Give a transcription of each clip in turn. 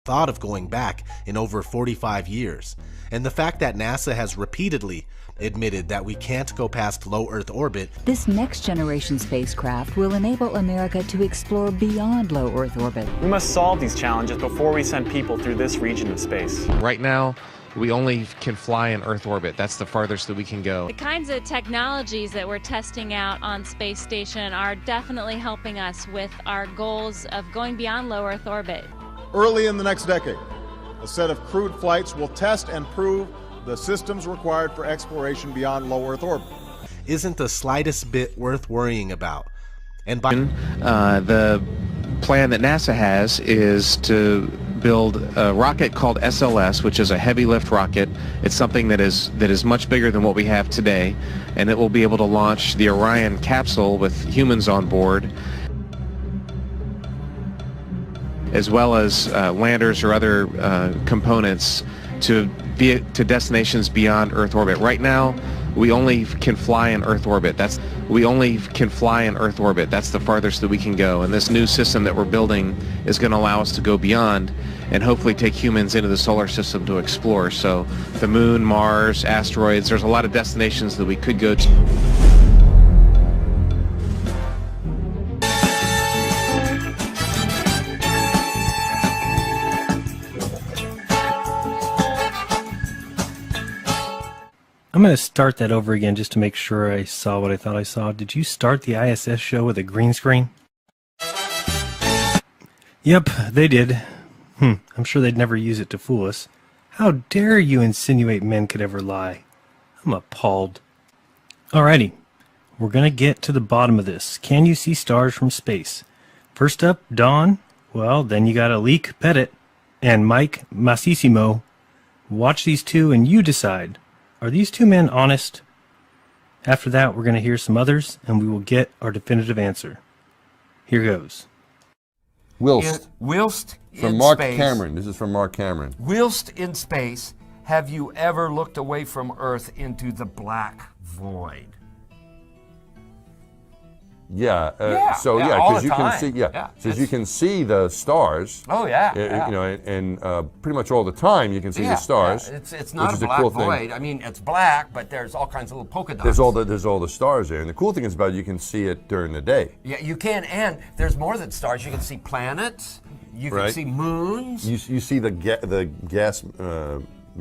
thought of going back in over 45 years. And the fact that NASA has repeatedly admitted that we can't go past low Earth orbit. This next generation spacecraft will enable America to explore beyond low Earth orbit. We must solve these challenges before we send people through this region of space. Right now, we only can fly in Earth orbit. That's the farthest that we can go. The kinds of technologies that we're testing out on Space Station are definitely helping us with our goals of going beyond low Earth orbit. Early in the next decade, a set of crewed flights will test and prove the systems required for exploration beyond low Earth orbit. Isn't the slightest bit worth worrying about. And by the plan that NASA has is to build a rocket called SLS, which is a heavy lift rocket. It's something that is much bigger than what we have today, and it will be able to launch the Orion capsule with humans on board, as well as landers or other components to destinations beyond Earth orbit. Right now, we only can fly in Earth orbit. That's the farthest that we can go. And this new system that we're building is going to allow us to go beyond and hopefully take humans into the solar system to explore. So the moon, Mars, asteroids, there's a lot of destinations that we could go to. I'm going to start that over again just to make sure I saw what I thought I saw. Did you start the ISS show with a green screen? Yep, they did. I'm sure they'd never use it to fool us. How dare you insinuate men could ever lie? I'm appalled. Alrighty, we're going to get to the bottom of this. Can you see stars from space? First up, Don. Well, then you got Alik Pettit and Mike Massissimo. Watch these two and you decide. Are these two men honest? After that, we're going to hear some others, and we will get our definitive answer. Here goes. Whilst From Mark space, Cameron. This is from Mark Cameron. Whilst in space, have you ever looked away from Earth into the black void? Yeah. All because the you can time. see. Yeah, Because you can see the stars. Oh yeah. You know, and pretty much all the time you can see the stars. Yeah. It's not which a is black cool void. thing. I mean, it's black, but there's all kinds of little polka dots. There's all the stars there, and the cool thing is about it, you can see it during the day. Yeah, you can, and there's more than stars. You can see planets. You can see moons. You see the gas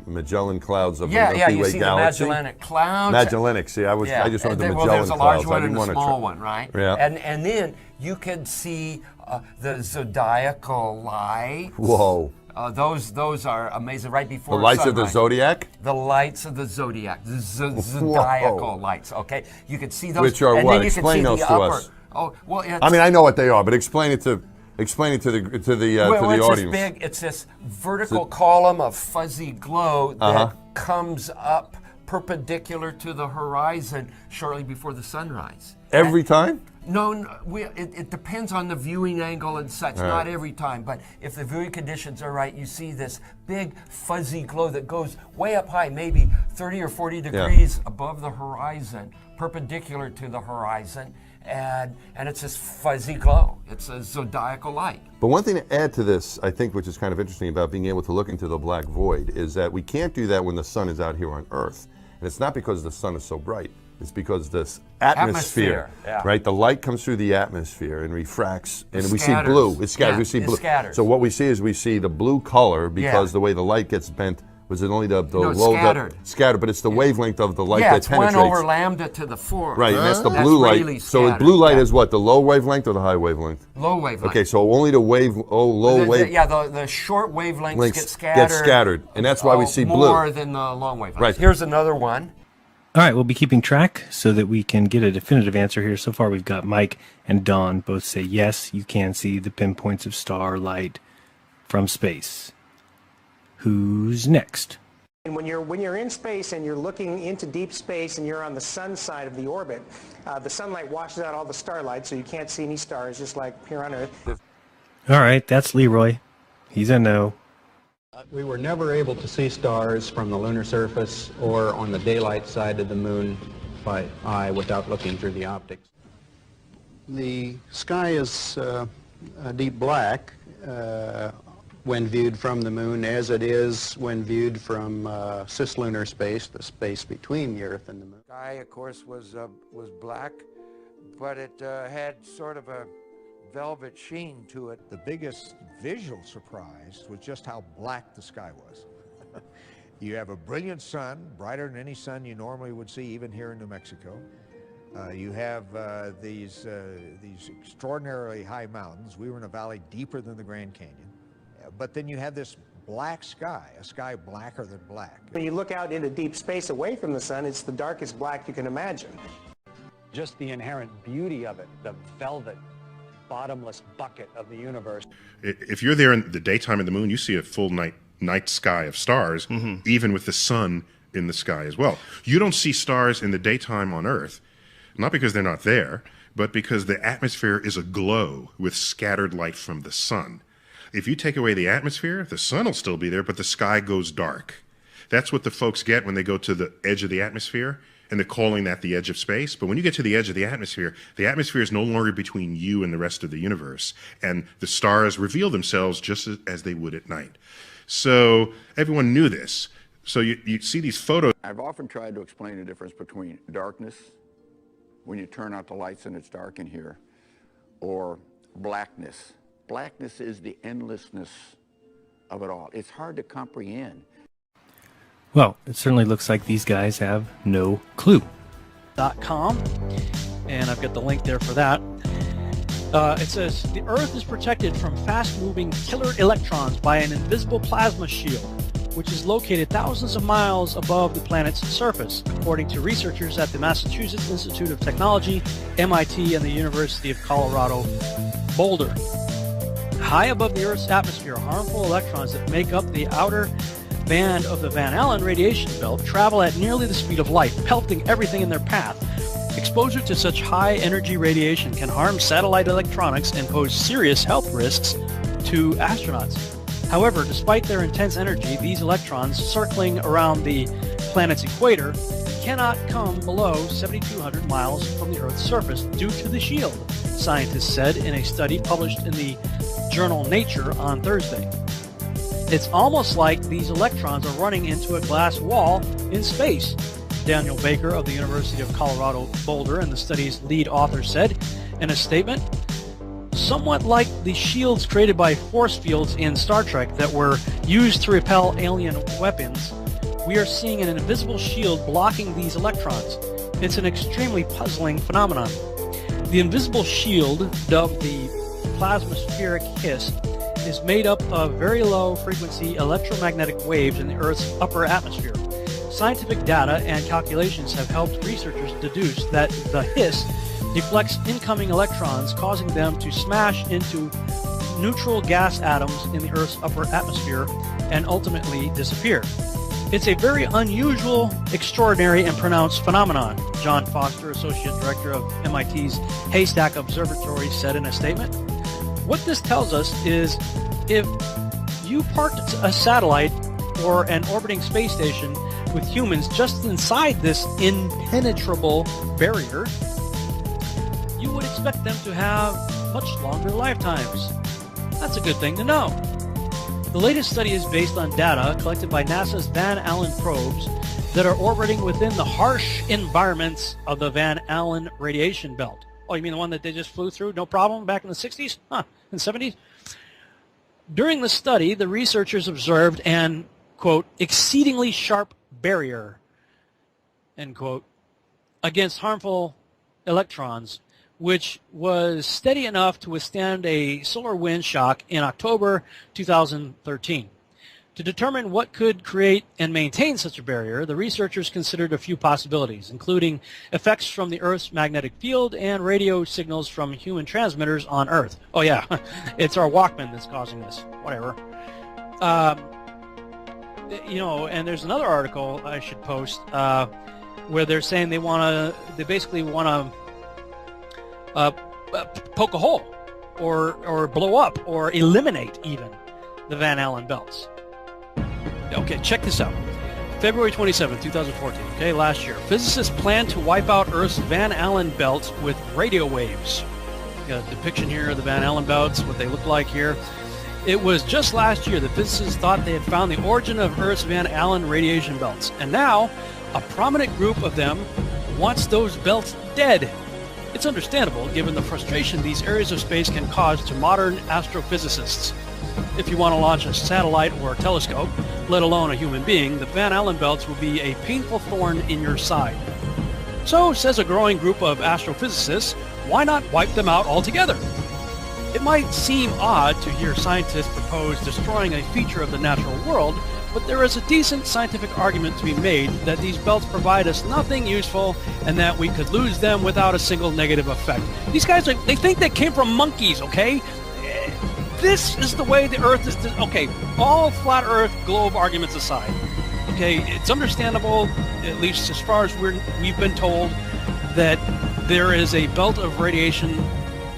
Magellan clouds of the you Milky Way see galaxy. the Magellanic clouds. Magellanic. See, I just wanted the Magellan there's a large clouds. one I didn't and a want small one, right? Yeah. And then you can see the zodiacal lights. Whoa. Those are amazing. Right before the lights sunrise. of the zodiac. The lights of the zodiac, the zodiacal lights. Okay, you can see those. Which are and what? Then you Explain can see those the to upper. us. Oh well, I mean, I know what they are, but explain it to the it's audience. This big. It's this vertical column of fuzzy glow that comes up perpendicular to the horizon shortly before the sunrise. Every time? No, it depends on the viewing angle and such. Not every time, but if the viewing conditions are right, you see this big fuzzy glow that goes way up high, maybe 30 or 40 degrees above the horizon, perpendicular to the horizon, and it's this fuzzy glow. It's a zodiacal light. But one thing to add to this, I think, which is kind of interesting about being able to look into the black void, is that we can't do that when the sun is out here on Earth. And it's not because the sun is so bright. It's because this atmosphere. Right? The light comes through the atmosphere and refracts, and we see blue. It's scattered. We see blue. Scatters. So what we see is we see the blue color because the way the light gets bent. Was it only the low? Scattered. Scattered, but it's the wavelength of the light that penetrates. Yeah, it's 1 over lambda to the 4. Right, and that's the blue light. Really so blue light is what? The low wavelength or the high wavelength? Low wavelength. Okay, so only the low wave. Yeah, the short wavelengths get scattered. And that's why we see blue. More than the long wavelengths. Right. Here's another one. All right, we'll be keeping track so that we can get a definitive answer here. So far, we've got Mike and Don both say yes, you can see the pinpoints of starlight from space. Who's next? And when you're in space and you're looking into deep space and you're on the sun side of the orbit, the sunlight washes out all the starlight, so you can't see any stars, just like here on Earth. All right, that's Leroy. He's a no. We were never able to see stars from the lunar surface or on the daylight side of the moon by eye without looking through the optics. The sky is a deep black, when viewed from the moon as it is when viewed from cislunar space, the space between the Earth and the moon. The sky, of course, was black, but it had sort of a velvet sheen to it. The biggest visual surprise was just how black the sky was. You have a brilliant sun, brighter than any sun you normally would see, even here in New Mexico. You have these extraordinarily high mountains. We were in a valley deeper than the Grand Canyon. But then you have this black sky, a sky blacker than black. When you look out into deep space away from the sun, it's the darkest black you can imagine. Just the inherent beauty of it, the velvet, bottomless bucket of the universe. If you're there in the daytime of the moon, you see a full night sky of stars, even with the sun in the sky as well. You don't see stars in the daytime on Earth, not because they're not there, but because the atmosphere is aglow with scattered light from the sun. If you take away the atmosphere, the sun will still be there, but the sky goes dark. That's what the folks get when they go to the edge of the atmosphere, and they're calling that the edge of space. But when you get to the edge of the atmosphere is no longer between you and the rest of the universe, and the stars reveal themselves just as they would at night. So everyone knew this. So you see these photos. I've often tried to explain the difference between darkness, when you turn out the lights and it's dark in here, or blackness. Blackness is the endlessness of it all. It's hard to comprehend. Well, it certainly looks like these guys have no clue. .com, and I've got the link there for that. It says, the Earth is protected from fast-moving killer electrons by an invisible plasma shield, which is located thousands of miles above the planet's surface, according to researchers at the Massachusetts Institute of Technology, MIT, and the University of Colorado, Boulder. High above the Earth's atmosphere, harmful electrons that make up the outer band of the Van Allen radiation belt travel at nearly the speed of light, pelting everything in their path. Exposure to such high-energy radiation can harm satellite electronics and pose serious health risks to astronauts. However, despite their intense energy, these electrons circling around the planet's equator cannot come below 7,200 miles from the Earth's surface due to the shield, scientists said in a study published in the journal Nature on Thursday. It's almost like these electrons are running into a glass wall in space, Daniel Baker of the University of Colorado Boulder and the study's lead author said in a statement. Somewhat like the shields created by force fields in Star Trek that were used to repel alien weapons, we are seeing an invisible shield blocking these electrons. It's an extremely puzzling phenomenon. The invisible shield, dubbed the plasmaspheric hiss, is made up of very low-frequency electromagnetic waves in the Earth's upper atmosphere. Scientific data and calculations have helped researchers deduce that the hiss deflects incoming electrons, causing them to smash into neutral gas atoms in the Earth's upper atmosphere and ultimately disappear. It's a very unusual, extraordinary, and pronounced phenomenon, John Foster, Associate Director of MIT's Haystack Observatory, said in a statement. What this tells us is if you parked a satellite or an orbiting space station with humans just inside this impenetrable barrier, you would expect them to have much longer lifetimes. That's a good thing to know. The latest study is based on data collected by NASA's Van Allen probes that are orbiting within the harsh environments of the Van Allen radiation belt. Oh, you mean the one that they just flew through, no problem, back in the 60s? Huh, in the 70s? During the study, the researchers observed an, quote, exceedingly sharp barrier, end quote, against harmful electrons, which was steady enough to withstand a solar wind shock in October 2013. To determine what could create and maintain such a barrier, the researchers considered a few possibilities, including effects from the Earth's magnetic field and radio signals from human transmitters on Earth. Oh yeah, it's our Walkman that's causing this, whatever. You know, and there's another article I should post where they're saying they basically want to poke a hole or blow up or eliminate even the Van Allen belts. Okay, check this out. February 27, 2014, okay, last year. Physicists plan to wipe out Earth's Van Allen belts with radio waves. Got a depiction here of the Van Allen belts, what they look like here. It was just last year that physicists thought they had found the origin of Earth's Van Allen radiation belts, and now a prominent group of them wants those belts dead. It's understandable given the frustration these areas of space can cause to modern astrophysicists. If you want to launch a satellite or a telescope, let alone a human being, the Van Allen belts will be a painful thorn in your side. So, says a growing group of astrophysicists, why not wipe them out altogether? It might seem odd to hear scientists propose destroying a feature of the natural world, but there is a decent scientific argument to be made that these belts provide us nothing useful and that we could lose them without a single negative effect. These guys, they think they came from monkeys, okay? This is the way the Earth is... Okay, all flat Earth globe arguments aside, okay, it's understandable, at least as far as we've been told, that there is a belt of radiation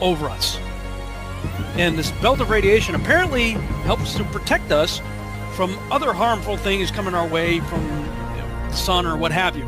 over us. And this belt of radiation apparently helps to protect us from other harmful things coming our way from the sun or what have you.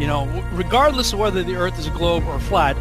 You know, regardless of whether the Earth is a globe or flat,